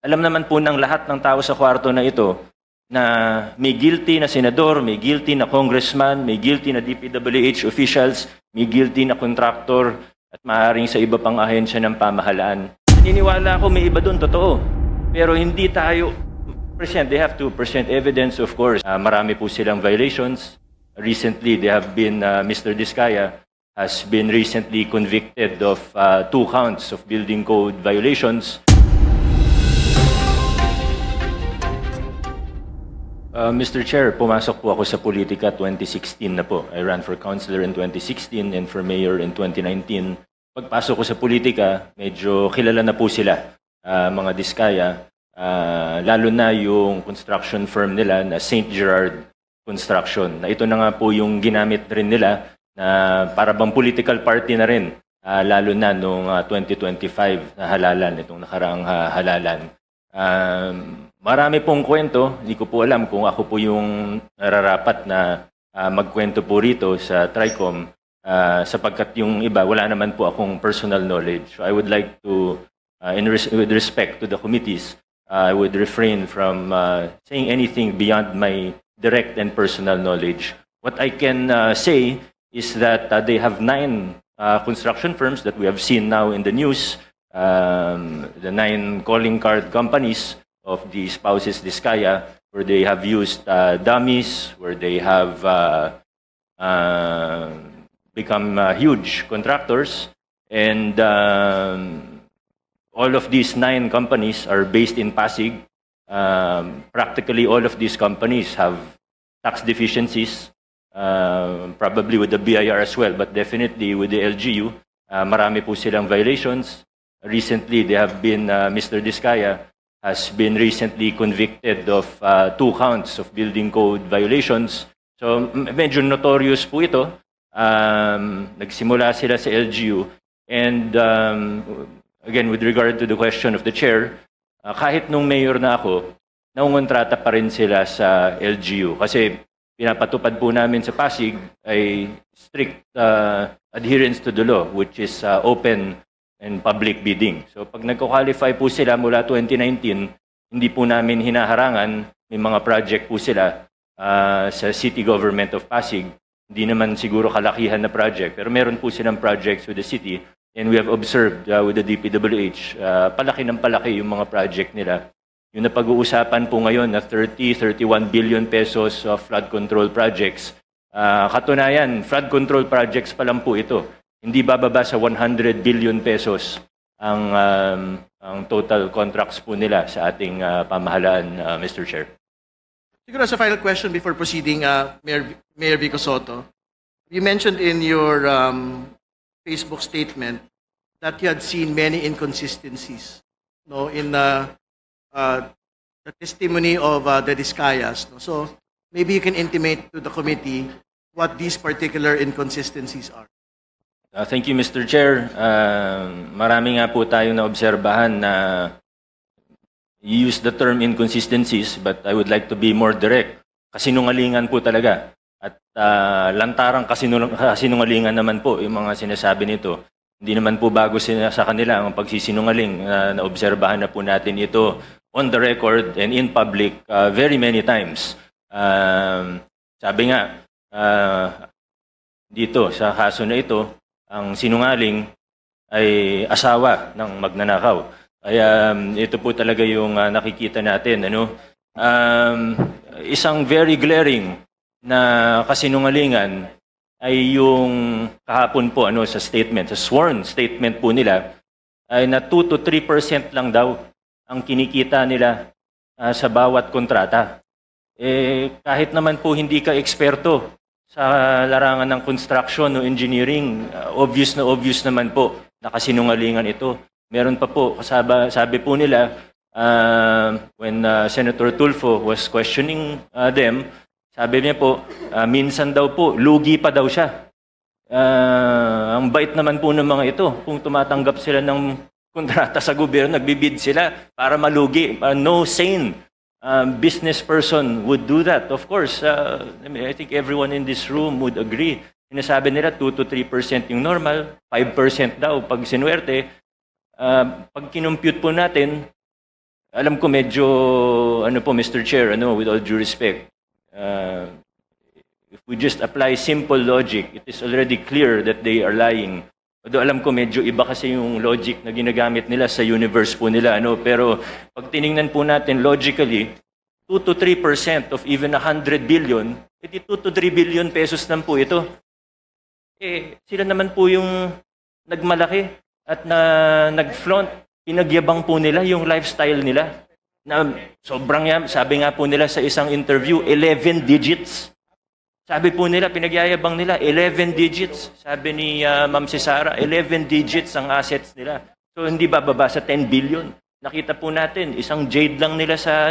Alam naman po ng lahat ng tao sa kwarto na ito na may guilty na senador, may guilty na congressman, may guilty na DPWH officials, may guilty na contractor at maaaring sa iba pang ahensya ng pamahalaan. Naniniwala ako may iba doon, totoo. Pero hindi tayo present. They have to present evidence, of course. Marami po silang violations. Recently, they have been, Mr. Diskaya has been recently convicted of 2 counts of building code violations. Mr. Chair, pumasok po ako sa politika 2016 na po. I ran for councilor in 2016 and for mayor in 2019. Pagpasok ko sa politika, medyo kilala na po sila, mga Diskaya, lalo na yung construction firm nila na St. Gerard Construction. Na ito na nga po yung ginamit rin nila na para bang political party na rin, lalo na noong 2025 na halalan, itong nakaraang halalan. Marami pong kwento, hindi ko po alam kung ako po yung nararapat na magkwento po rito sa TRICOM sapagkat yung iba, wala naman po akong personal knowledge. So I would like to, with respect to the committees, I would refrain from saying anything beyond my direct and personal knowledge. What I can say is that they have 9 construction firms that we have seen now in the news, the 9 calling card companies of the spouses Diskaya, where they have used dummies, where they have become huge contractors, and all of these 9 companies are based in Pasig. Practically all of these companies have tax deficiencies, probably with the BIR as well, but definitely with the LGU. Marami po silang violations. Recently, they have been, Mr. Diskaya has been recently convicted of 2 counts of building code violations. So medyo notorious po ito. Nagsimula sila sa LGU. And again, with regard to the question of the chair, kahit nung mayor na ako, naungontrata pa rin sila sa LGU. Kasi pinapatupad po namin sa Pasig ay strict adherence to the law, which is open and public bidding. So pag nagko-qualify po sila mula 2019, hindi po namin hinaharangan, may mga project po sila sa city government of Pasig. Hindi naman siguro kalakihan na project, pero meron po silang projects with the city, and we have observed with the DPWH, palaki ng palaki yung mga project nila. Yung napag-uusapan po ngayon na 31 billion pesos of flood control projects, katunayan, flood control projects pa lang po ito. Hindi bababa sa 100 billion pesos ang total contracts po nila sa ating pamahalaan, Mr. Chair. Siguro as a final question before proceeding, Mayor Vico Soto, you mentioned in your Facebook statement that you had seen many inconsistencies, no, in the testimony of the Diskayas. No? So maybe you can intimate to the committee what these particular inconsistencies are. Thank you, Mr. Chair. Marami nga po tayong naobserbahan na you use the term inconsistencies, but I would like to be more direct. Kasinungalingan po talaga. At lantarang kasinungalingan naman po yung mga sinasabi nito. Hindi naman po bago sa kanila ang pagsisinungaling. Naobserbahan na po natin ito on the record and in public very many times. Sabi nga, dito sa kaso na ito, ang sinungaling ay asawa ng magnanakaw. Kaya ito po talaga yung nakikita natin. Isang very glaring na kasinungalingan ay yung kahapon po sa statement, sa sworn statement po nila, ay na 2 to 3% lang daw ang kinikita nila sa bawat kontrata. Kahit naman po hindi ka eksperto sa larangan ng construction o engineering, obvious naman po na kasinungalingan ito. Meron pa po, sabi po nila, when Senator Tulfo was questioning them, sabi niya po, minsan daw po, lugi pa daw siya. Ang bait naman po ng mga ito, kung tumatanggap sila ng kontrata sa gobyerno, nagbibid sila para malugi. No sane business person would do that. Of course, I think everyone in this room would agree. Sinasabi nila 2 to 3% yung normal, 5% daw pag sinuwerte. Pag kinumpute po natin, Alam ko medyo, ano po, Mr. Chair, with all due respect, if we just apply simple logic, it is already clear that they are lying. Although alam ko medyo iba kasi yung logic na ginagamit nila sa universe po nila. Pero pag tiningnan po natin logically, 2 to 3% of even 100 billion, edi 2 to 3 billion pesos lang po ito. Sila naman po yung nagmalaki at nag-flaunt, pinagyabang po nila yung lifestyle nila. Na sobrang sabi nga po nila sa isang interview, 11 digits. Sabi po nila, pinagyayabang nila, 11 digits. Sabi ni Ma'am Cesara, 11 digits ang assets nila. So hindi bababa sa 10 billion. Nakita po natin, isang jade lang nila sa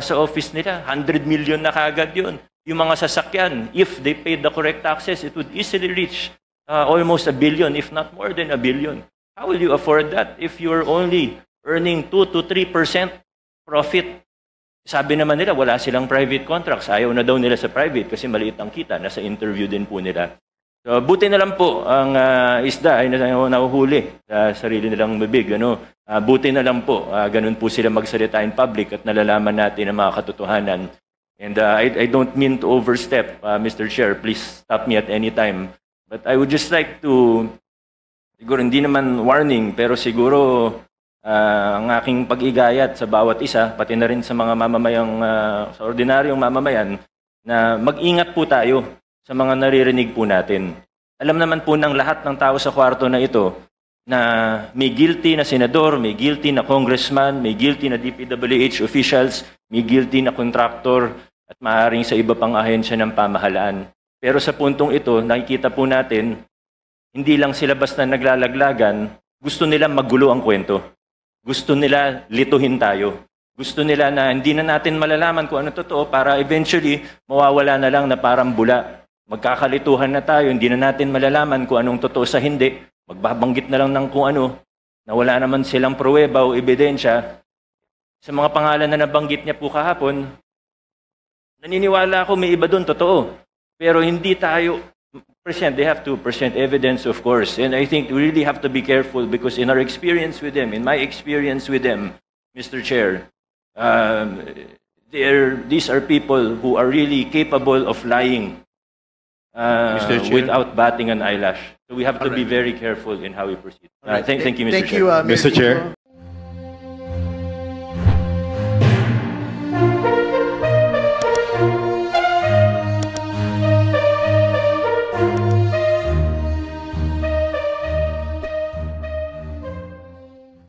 sa office nila, 100 million na kagad yun. Yung mga sasakyan, if they paid the correct taxes, it would easily reach almost 1 billion, if not more than 1 billion. How will you afford that if you're only earning 2 to 3% profit? Sabi naman nila, wala silang private contracts. Ayaw na daw nila sa private kasi maliit ang kita. Nasa interview din po nila. So, buti na lang po ang isda ay nahuhuli sa sarili nilang bibig. Buti na lang po. Ganun po sila magsalita in public at nalalaman natin ang mga katotohanan. And I don't mean to overstep, Mr. Chair. Please stop me at any time. But I would just like to, siguro hindi naman warning, pero siguro ang aking pag-igayat sa bawat isa, pati na rin sa mga mamamayang, sa ordinaryong mamamayan, na mag-ingat po tayo sa mga naririnig po natin. Alam naman po ng lahat ng tao sa kwarto na ito na may guilty na senador, may guilty na congressman, may guilty na DPWH officials, may guilty na contractor at maaaring sa iba pang ahensya ng pamahalaan. Pero sa puntong ito, nakikita po natin, hindi lang sila basta naglalaglagan, gusto nila magulo ang kwento. Gusto nila lituhin tayo. Gusto nila na hindi na natin malalaman kung ano totoo para eventually mawawala na lang na parang bula. Magkakalituhan na tayo, hindi na natin malalaman kung anong totoo sa hindi. Magbabanggit na lang ng kung ano na wala naman silang pruweba o ebidensya. Sa mga pangalan na nabanggit niya po kahapon, naniniwala ako may iba doon, totoo. Pero hindi tayo they have to present evidence, of course. And I think we really have to be careful because in our experience with them, in my experience with them, Mr. Chair, these are people who are really capable of lying without batting an eyelash. So we have to be very careful in how we proceed. Thank you, Mr. Chair. Thank you, Mr. Chair.